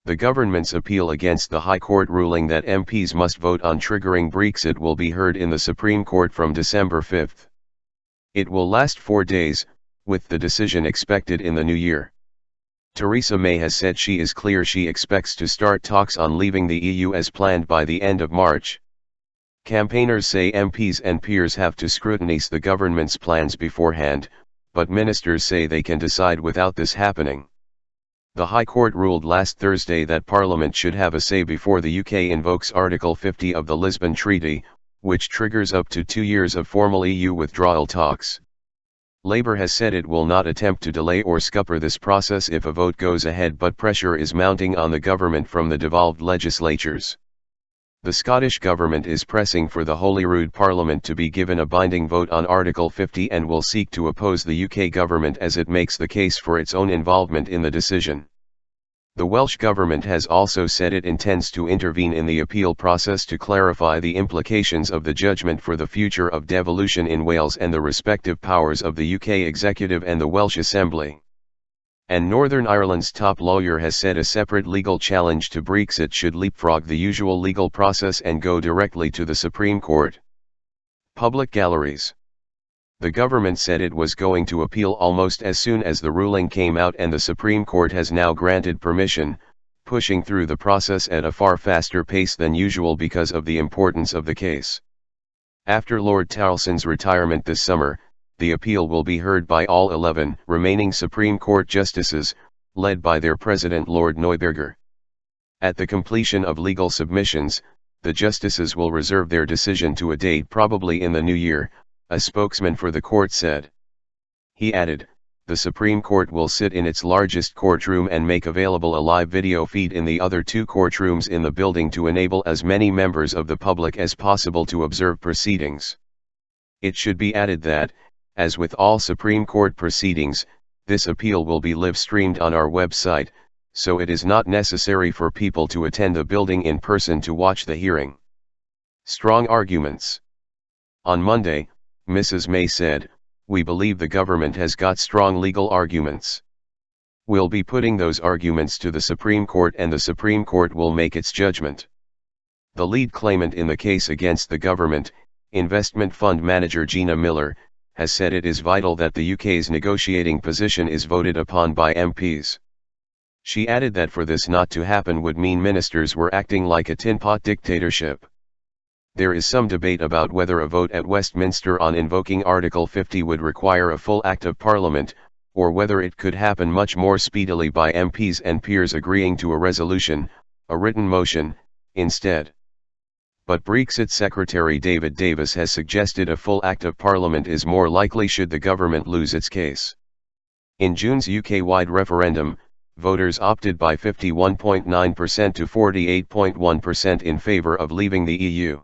The government's appeal against the High Court ruling that MPs must vote on triggering Brexit will be heard in the Supreme Court from December 5. It will last 4 days, with the decision expected in the new year. Theresa May has said she is clear she expects to start talks on leaving the EU as planned by the end of March. Campaigners say MPs and peers have to scrutinise the government's plans beforehand, but ministers say they can decide without this happening. The High Court ruled last Thursday that Parliament should have a say before the UK invokes Article 50 of the Lisbon Treaty, which triggers up to 2 years of formal EU withdrawal talks. Labour has said it will not attempt to delay or scupper this process if a vote goes ahead, but pressure is mounting on the government from the devolved legislatures. The Scottish Government is pressing for the Holyrood Parliament to be given a binding vote on Article 50 and will seek to oppose the UK Government as it makes the case for its own involvement in the decision. The Welsh Government has also said it intends to intervene in the appeal process to clarify the implications of the judgment for the future of devolution in Wales and the respective powers of the UK Executive and the Welsh Assembly. And Northern Ireland's top lawyer has said a separate legal challenge to Brexit should leapfrog the usual legal process and go directly to the Supreme Court. Public galleries. The government said it was going to appeal almost as soon as the ruling came out, and the Supreme Court has now granted permission, pushing through the process at a far faster pace than usual because of the importance of the case. After Lord Towson's retirement this summer, the appeal will be heard by all 11 remaining Supreme Court justices, led by their president Lord Neuberger. At the completion of legal submissions, the justices will reserve their decision to a date probably in the new year, a spokesman for the court said. He added, "The Supreme Court will sit in its largest courtroom and make available a live video feed in the other 2 courtrooms in the building to enable as many members of the public as possible to observe proceedings." It should be added that, as with all Supreme Court proceedings, this appeal will be live-streamed on our website, so it is not necessary for people to attend the building in person to watch the hearing. Strong arguments. On Monday, Mrs. May said, "We believe the government has got strong legal arguments. We'll be putting those arguments to the Supreme Court and the Supreme Court will make its judgment." The lead claimant in the case against the government, investment fund manager Gina Miller, has said it is vital that the UK's negotiating position is voted upon by MPs. She added that for this not to happen would mean ministers were acting like a tin-pot dictatorship. There is some debate about whether a vote at Westminster on invoking Article 50 would require a full Act of Parliament, or whether it could happen much more speedily by MPs and peers agreeing to a resolution, a written motion, instead. But Brexit Secretary David Davis has suggested a full Act of Parliament is more likely should the government lose its case. In June's UK-wide referendum, voters opted by 51.9% to 48.1% in favour of leaving the EU.